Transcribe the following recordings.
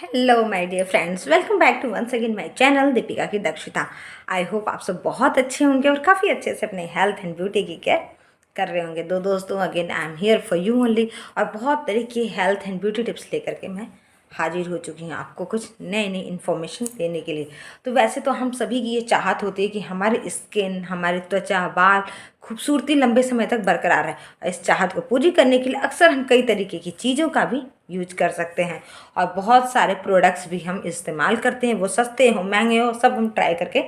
Hello my dear friends, welcome back to once again my channel Deepika की Dakshita. I hope आप सब बहुत अच्छे होंगे और काफ़ी अच्छे से अपने हेल्थ एंड ब्यूटी की केयर कर रहे होंगे। दोस्तों, again I am here for you only और बहुत तरह की हेल्थ एंड ब्यूटी टिप्स लेकर के मैं हाजिर हो चुकी हूँ आपको कुछ नई नई इन्फॉर्मेशन देने के लिए। तो वैसे तो हम सभी की ये चाहत होती है कि हमारी स्किन, हमारी त्वचा, बाल खूबसूरती लंबे समय तक बरकरार है। और इस चाहत को पूरी करने के लिए अक्सर हम कई तरीके की चीज़ों का भी यूज कर सकते हैं और बहुत सारे प्रोडक्ट्स भी हम इस्तेमाल करते हैं। वो सस्ते हो महंगे हो, सब हम ट्राई करके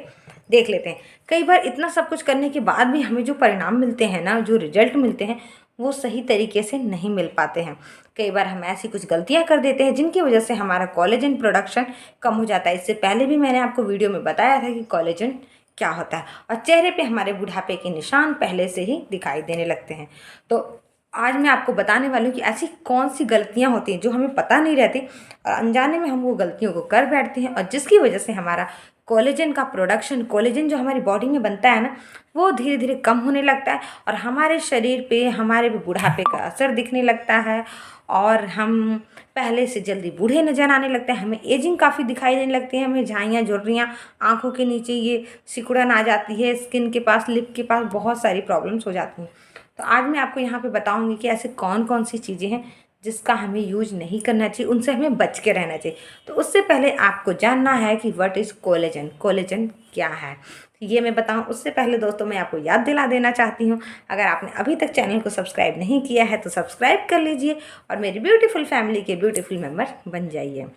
देख लेते हैं। कई बार इतना सब कुछ करने के बाद भी हमें जो परिणाम मिलते हैं ना, जो रिजल्ट मिलते हैं, वो सही तरीके से नहीं मिल पाते हैं। कई बार हम ऐसी कुछ गलतियां कर देते हैं जिनकी वजह से हमारा कोलेजन प्रोडक्शन कम हो जाता है। इससे पहले भी मैंने आपको वीडियो में बताया था कि कोलेजन क्या होता है और चेहरे पे हमारे बुढ़ापे के निशान पहले से ही दिखाई देने लगते हैं। तो आज मैं आपको बताने वाली हूँ कि ऐसी कौन सी गलतियाँ होती हैं जो हमें पता नहीं रहती और अनजाने में हम वो गलतियों को कर बैठते हैं और जिसकी वजह से हमारा कोलेजन का प्रोडक्शन, कोलेजन जो हमारी बॉडी में बनता है ना, वो धीरे धीरे कम होने लगता है और हमारे शरीर पे, हमारे पे बुढ़ापे का असर दिखने लगता है और हम पहले से जल्दी बूढ़े नजर आने लगते हैं। हमें एजिंग काफ़ी दिखाई देने लगती है, हमें झाइयाँ, झुर्रियाँ, आंखों के नीचे ये सिकुड़न आ जाती है, स्किन के पास, लिप के पास बहुत सारी प्रॉब्लम्स हो जाती हैं। तो आज मैं आपको यहाँ पे बताऊंगी कि ऐसे कौन कौन सी चीज़ें हैं जिसका हमें यूज नहीं करना चाहिए, उनसे हमें बच के रहना चाहिए। तो उससे पहले आपको जानना है कि व्हाट इज़ कोलेजन, कोलेजन क्या है, ये मैं बताऊं उससे पहले दोस्तों मैं आपको याद दिला देना चाहती हूँ, अगर आपने अभी तक चैनल को सब्सक्राइब नहीं किया है तो सब्सक्राइब कर लीजिए और मेरी ब्यूटीफुल फैमिली के ब्यूटीफुल मेम्बर बन जाइए।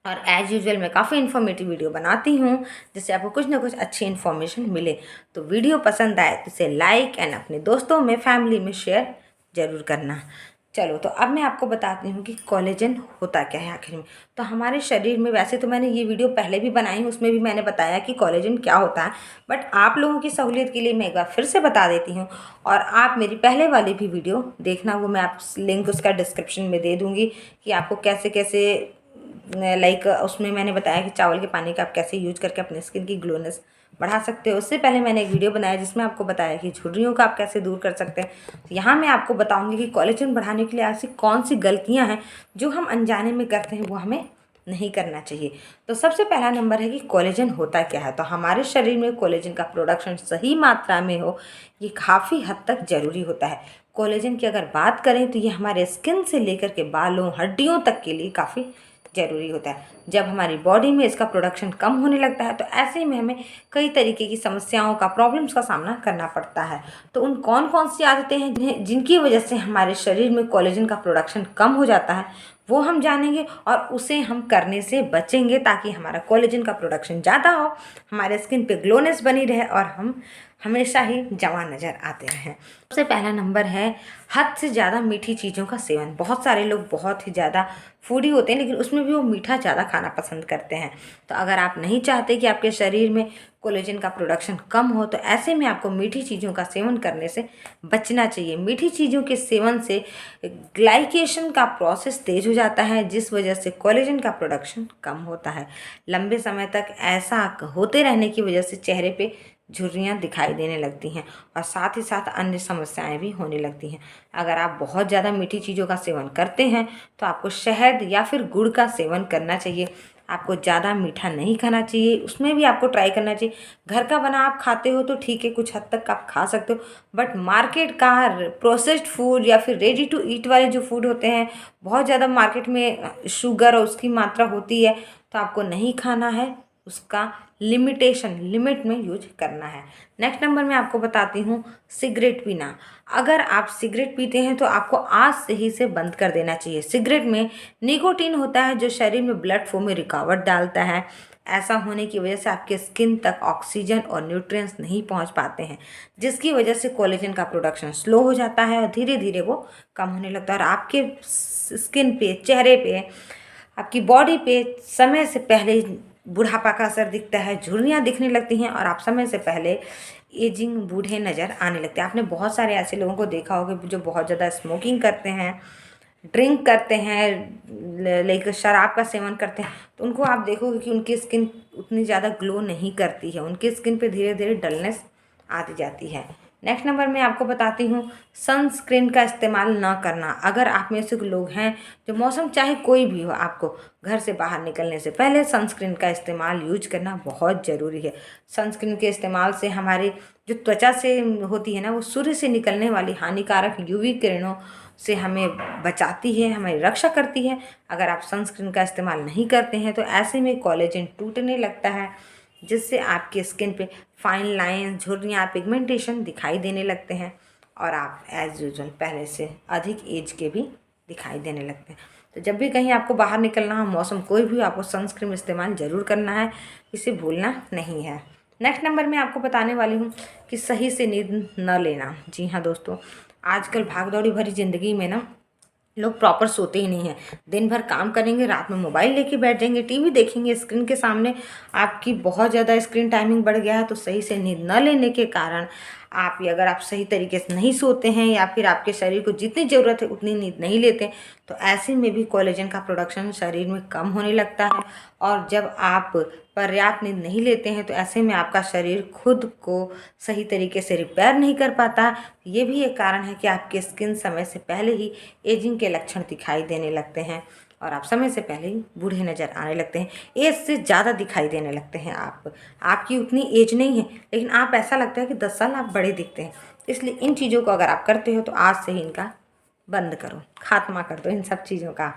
और एज़ यूजुअल मैं काफ़ी इन्फॉर्मेटिव वीडियो बनाती हूँ जिससे आपको कुछ ना कुछ अच्छी इन्फॉर्मेशन मिले। तो वीडियो पसंद आए तो इसे लाइक एंड अपने दोस्तों में, फैमिली में शेयर ज़रूर करना। चलो, तो अब मैं आपको बताती हूँ कि कोलेजन होता क्या है आखिर में। तो हमारे शरीर में, वैसे तो मैंने ये वीडियो पहले भी बनाई है, उसमें भी मैंने बताया कि कोलेजन क्या होता है, बट आप लोगों की सहूलियत के लिए मैं एक बार फिर से बता देती हूँ। और आप मेरी पहले वाली भी वीडियो देखना, वो मैं आप लिंक उसका डिस्क्रिप्शन में दे दूँगी कि आपको कैसे कैसे, लाइक उसमें मैंने बताया कि चावल के पानी का आप कैसे यूज करके अपने स्किन की ग्लोनेस बढ़ा सकते हो। उससे पहले मैंने एक वीडियो बनाया जिसमें आपको बताया कि झुर्रियों का आप कैसे दूर कर सकते हैं। तो यहाँ मैं आपको बताऊंगी कि कोलेजन बढ़ाने के लिए ऐसी कौन सी गलतियाँ हैं जो हम अनजाने में करते हैं, वो हमें नहीं करना चाहिए। तो सबसे पहला नंबर है कि कोलेजन होता क्या है। तो हमारे शरीर में कोलेजन का प्रोडक्शन सही मात्रा में हो, ये काफ़ी हद तक ज़रूरी होता है। कोलेजन की अगर बात करें तो ये हमारे स्किन से लेकर के बालों, हड्डियों तक के लिए काफ़ी ज़रूरी होता है। जब हमारी बॉडी में इसका प्रोडक्शन कम होने लगता है तो ऐसे में हमें कई तरीके की समस्याओं का, प्रॉब्लम्स का सामना करना पड़ता है। तो उन कौन कौन सी आदतें हैं जिनकी वजह से हमारे शरीर में कोलेजन का प्रोडक्शन कम हो जाता है, वो हम जानेंगे और उसे हम करने से बचेंगे ताकि हमारा कोलेजन का प्रोडक्शन ज़्यादा हो, हमारे स्किन पे ग्लोनेस बनी रहे और हम हमेशा ही जवान नज़र आते रहें। सबसे पहला नंबर है हद से ज़्यादा मीठी चीज़ों का सेवन। बहुत सारे लोग बहुत ही ज़्यादा फूडी होते हैं लेकिन उसमें भी वो मीठा ज़्यादा खाना पसंद करते हैं। तो अगर आप नहीं चाहते कि आपके शरीर में कोलेजन का प्रोडक्शन कम हो तो ऐसे में आपको मीठी चीज़ों का सेवन करने से बचना चाहिए। मीठी चीज़ों के सेवन से ग्लाइकेशन का प्रोसेस तेज हो जाता है जिस वजह से कोलेजन का प्रोडक्शन कम होता है। लंबे समय तक ऐसा होते रहने की वजह से चेहरे पे झुर्रियाँ दिखाई देने लगती हैं और साथ ही साथ अन्य समस्याएं भी होने लगती हैं। अगर आप बहुत ज़्यादा मीठी चीज़ों का सेवन करते हैं तो आपको शहद या फिर गुड़ का सेवन करना चाहिए। आपको ज़्यादा मीठा नहीं खाना चाहिए, उसमें भी आपको ट्राई करना चाहिए। घर का बना आप खाते हो तो ठीक है, कुछ हद तक आप खा सकते हो, बट मार्केट का प्रोसेस्ड फूड या फिर रेडी टू ईट वाले जो फूड होते हैं, बहुत ज़्यादा मार्केट में शुगर और उसकी मात्रा होती है, तो आपको नहीं खाना है। उसका लिमिट में यूज करना है। नेक्स्ट नंबर में आपको बताती हूँ सिगरेट पीना। अगर आप सिगरेट पीते हैं तो आपको आज से ही से बंद कर देना चाहिए। सिगरेट में निकोटीन होता है जो शरीर में ब्लड फ्लो में रुकावट डालता है। ऐसा होने की वजह से आपके स्किन तक ऑक्सीजन और न्यूट्रिएंट्स नहीं पहुंच पाते हैं जिसकी वजह से कोलेजन का प्रोडक्शन स्लो हो जाता है और धीरे धीरे वो कम होने लगता है और आपके स्किन पे, चेहरे पे, आपकी बॉडी पे समय से पहले बुढ़ापा का असर दिखता है, झुर्रियाँ दिखने लगती हैं और आप समय से पहले एजिंग, बूढ़े नज़र आने लगते हैं। आपने बहुत सारे ऐसे लोगों को देखा होगा जो बहुत ज़्यादा स्मोकिंग करते हैं, ड्रिंक करते हैं, लाइक शराब का सेवन करते हैं, तो उनको आप देखोगे कि उनकी स्किन उतनी ज़्यादा ग्लो नहीं करती है, उनकी स्किन पे धीरे धीरे डलनेस आती जाती है। नेक्स्ट नंबर में आपको बताती हूँ सनस्क्रीन का इस्तेमाल ना करना। अगर आप में से लोग हैं जो मौसम चाहे कोई भी हो, आपको घर से बाहर निकलने से पहले सनस्क्रीन का इस्तेमाल यूज करना बहुत ज़रूरी है। सनस्क्रीन के इस्तेमाल से हमारी जो त्वचा से होती है ना, वो सूर्य से निकलने वाली हानिकारक यूवी किरणों से हमें बचाती है, हमारी रक्षा करती है। अगर आप सनस्क्रीन का इस्तेमाल नहीं करते हैं तो ऐसे में कोलेजन टूटने लगता है, जिससे आपकी स्किन पे फाइन लाइन, झुर्रियाँ, पिगमेंटेशन दिखाई देने लगते हैं और आप एज यूजुअल पहले से अधिक एज के भी दिखाई देने लगते हैं। तो जब भी कहीं आपको बाहर निकलना हो, मौसम कोई भी हो, आपको सनस्क्रीन इस्तेमाल ज़रूर करना है, इसे भूलना नहीं है। नेक्स्ट नंबर में आपको बताने वाली हूँ कि सही से नींद न लेना। जी हाँ दोस्तों, आजकल भागदौड़ी भरी ज़िंदगी में ना लोग प्रॉपर सोते ही नहीं हैं। दिन भर काम करेंगे, रात में मोबाइल लेके बैठ जाएंगे, टीवी देखेंगे, स्क्रीन के सामने आपकी बहुत ज़्यादा स्क्रीन टाइमिंग बढ़ गया है। तो सही से नींद न लेने के कारण अगर आप सही तरीके से नहीं सोते हैं या फिर आपके शरीर को जितनी ज़रूरत है उतनी नींद नहीं लेते, तो ऐसे में भी कोलेजन का प्रोडक्शन शरीर में कम होने लगता है। और जब आप पर्याप्त नींद नहीं लेते हैं तो ऐसे में आपका शरीर खुद को सही तरीके से रिपेयर नहीं कर पाता। ये भी एक कारण है कि आपकी स्किन समय से पहले ही एजिंग के लक्षण दिखाई देने लगते हैं और आप समय से पहले ही बूढ़े नज़र आने लगते हैं, एज से ज़्यादा दिखाई देने लगते हैं। आपकी उतनी एज नहीं है लेकिन आप ऐसा लगता है कि 10 साल आप बड़े दिखते हैं। इसलिए इन चीज़ों को अगर आप करते हो तो आज से ही इनका बंद करो, खात्मा कर दो इन सब चीज़ों का।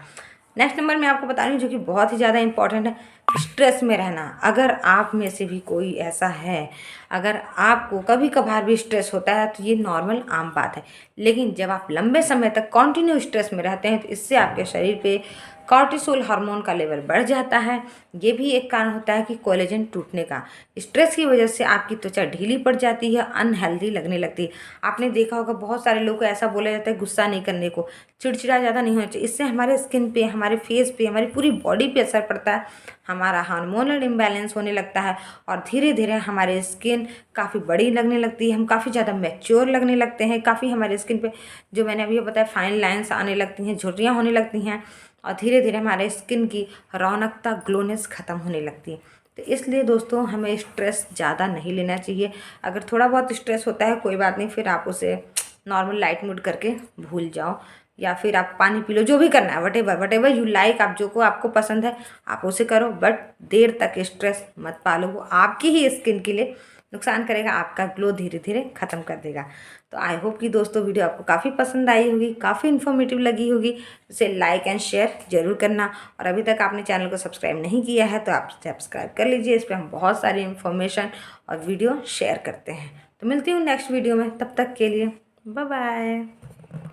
नेक्स्ट नंबर मैं आपको बता रही हूँ जो कि बहुत ही ज़्यादा इंपॉर्टेंट है, स्ट्रेस में रहना। अगर आप में से भी कोई ऐसा है, अगर आपको कभी कभार भी स्ट्रेस होता है तो ये नॉर्मल आम बात है, लेकिन जब आप लंबे समय तक कंटिन्यू स्ट्रेस में रहते हैं तो इससे आपके शरीर पे कॉर्टिसोल हार्मोन का लेवल बढ़ जाता है। ये भी एक कारण होता है कि कोलेजन टूटने का। स्ट्रेस की वजह से आपकी त्वचा ढीली पड़ जाती है, अनहेल्दी लगने लगती है। आपने देखा होगा बहुत सारे लोग को ऐसा बोला जाता है गुस्सा नहीं करने को, चिड़चिड़ा ज़्यादा नहीं होना चाहिए। इससे हमारे स्किन पे, हमारे फेस पे, हमारी पूरी बॉडी पे असर पड़ता है, हमारा हार्मोनल इम्बैलेंस होने लगता है और धीरे धीरे हमारी स्किन काफ़ी बड़ी लगने लगती है, हम काफ़ी ज़्यादा मैच्योर लगने लगते हैं, काफ़ी हमारे स्किन पे जो मैंने अभी बताया फाइन लाइन्स आने लगती हैं, झुर्रियाँ होने लगती हैं और धीरे धीरे हमारे स्किन की रौनकता, ग्लोनेस ख़त्म होने लगती है। तो इसलिए दोस्तों हमें स्ट्रेस ज़्यादा नहीं लेना चाहिए। अगर थोड़ा बहुत स्ट्रेस होता है कोई बात नहीं, फिर आप उसे नॉर्मल लाइट मूड करके भूल जाओ या फिर आप पानी पी लो, जो भी करना है, वट एवर यू लाइक, आप जो को आपको पसंद है आप उसे करो, बट देर तक स्ट्रेस मत पालो, वो आपकी ही स्किन के लिए नुकसान करेगा, आपका ग्लो धीरे धीरे ख़त्म कर देगा। तो आई होप कि दोस्तों वीडियो आपको काफ़ी पसंद आई होगी, काफ़ी इन्फॉर्मेटिव लगी होगी। इसे लाइक एंड शेयर जरूर करना और अभी तक आपने चैनल को सब्सक्राइब नहीं किया है तो आप सब्सक्राइब कर लीजिए। इस पर हम बहुत सारी इन्फॉर्मेशन और वीडियो शेयर करते हैं। तो मिलती हूँ नेक्स्ट वीडियो में, तब तक के लिए बाय बाय।